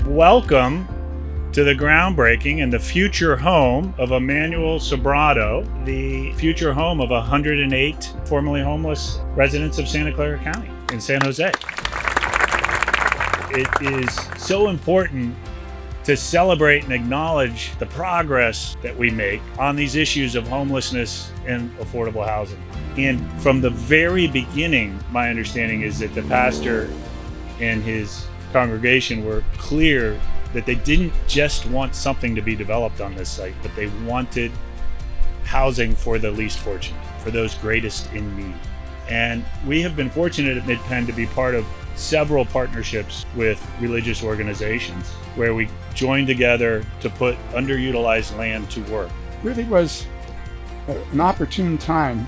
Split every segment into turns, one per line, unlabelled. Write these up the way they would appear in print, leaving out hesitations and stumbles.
Welcome to the groundbreaking and the future home of Immanuel-Sobrato, the future home of 108 formerly homeless residents of Santa Clara County in San Jose. It is so important to celebrate and acknowledge the progress that we make on these issues of homelessness and affordable housing. And from the very beginning, my understanding is that the pastor and his congregation were clear that they didn't just want something to be developed on this site, but they wanted housing for the least fortunate, for those greatest in need. And we have been fortunate at MidPen to be part of several partnerships with religious organizations where we join together to put underutilized land to work.
Really was an opportune time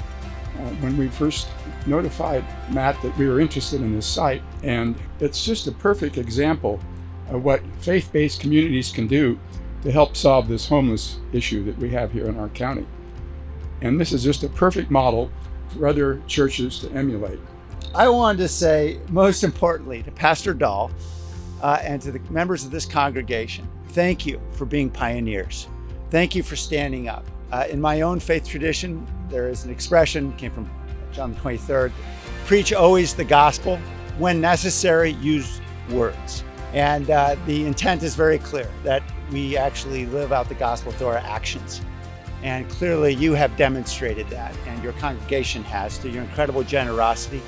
when we first notified Matt that we were interested in this site. And it's just a perfect example of what faith-based communities can do to help solve this homeless issue that we have here in our county. And this is just a perfect model for other churches to emulate.
I wanted to say, most importantly, to Pastor Dahl and to the members of this congregation, thank you for being pioneers. Thank you for standing up. In my own faith tradition, there is an expression, came from John the 23rd, preach always the gospel. When necessary, use words. And the intent is very clear, that we actually live out the gospel through our actions. And clearly you have demonstrated that, and your congregation has, through your incredible generosity.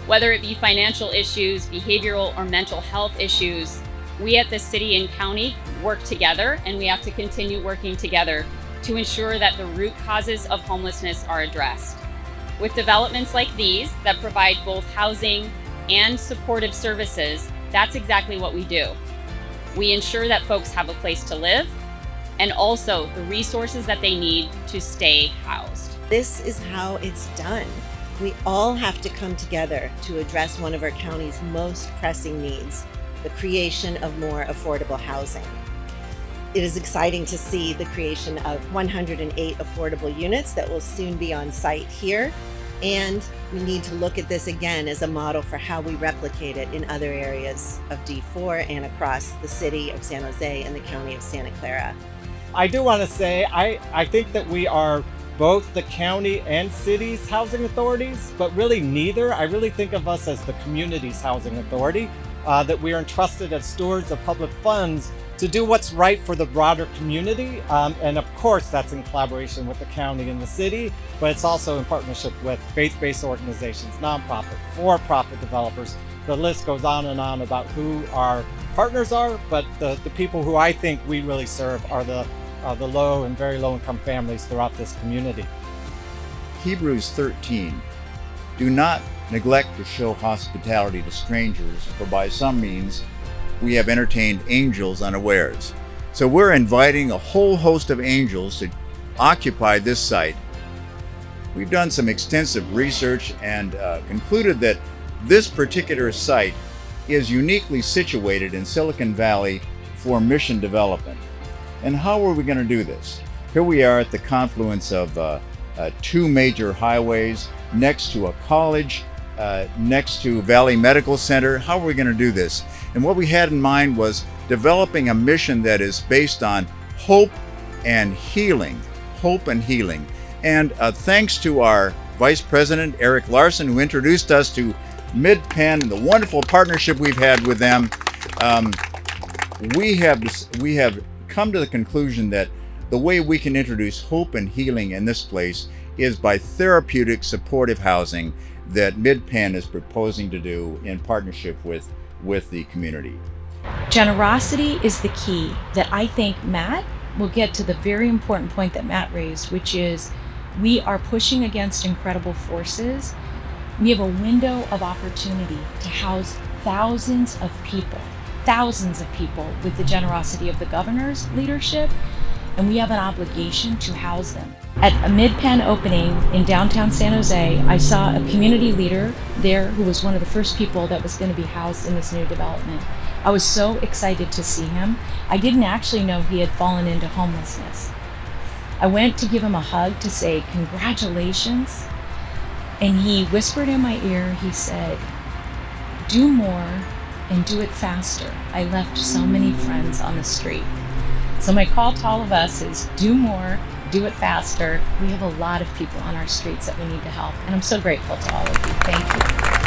Whether it be financial issues, behavioral or mental health issues, we at the city and county work together, and we have to continue working together to ensure that the root causes of homelessness are addressed. With developments like these that provide both housing and supportive services, that's exactly what we do. We ensure that folks have a place to live and also the resources that they need to stay housed.
This is how it's done. We all have to come together to address one of our county's most pressing needs, the creation of more affordable housing. It is exciting to see the creation of 108 affordable units that will soon be on site here. And we need to look at this again as a model for how we replicate it in other areas of D4 and across the city of San Jose and the county of Santa Clara.
I do want to say, I think that we are both the county and city's housing authorities, but really neither. I really think of us as the community's housing authority, that we are entrusted as stewards of public funds to do what's right for the broader community. And of course, that's in collaboration with the county and the city, but it's also in partnership with faith-based organizations, nonprofit, for-profit developers. The list goes on and on about who our partners are, but the people who I think we really serve are the low and very low-income families throughout this community.
Hebrews 13, do not neglect to show hospitality to strangers, for by some means we have entertained angels unawares. So we're inviting a whole host of angels to occupy this site. We've done some extensive research and concluded that this particular site is uniquely situated in Silicon Valley for mission development. And how are we going to do this? Here we are at the confluence of two major highways, next to a college, next to Valley Medical Center. How are we going to do this? And what we had in mind was developing a mission that is based on hope and healing. Hope and healing. And thanks to our Vice President, Eric Larson, who introduced us to MidPen and the wonderful partnership we've had with them, we have come to the conclusion that the way we can introduce hope and healing in this place is by therapeutic supportive housing that MidPen is proposing to do in partnership with the community.
Generosity is the key that I think Matt will get to the very important point that Matt raised, which is we are pushing against incredible forces. We have a window of opportunity to house thousands of people with the generosity of the governor's leadership, and we have an obligation to house them. At a MidPen opening in downtown San Jose, I saw a community leader there who was one of the first people that was going to be housed in this new development. I was so excited to see him. I didn't actually know he had fallen into homelessness. I went to give him a hug to say congratulations, and he whispered in my ear, he said, do more and do it faster. I left so many friends on the street. So my call to all of us is do more, do it faster. We have a lot of people on our streets that we need to help, and I'm so grateful to all of you. Thank you.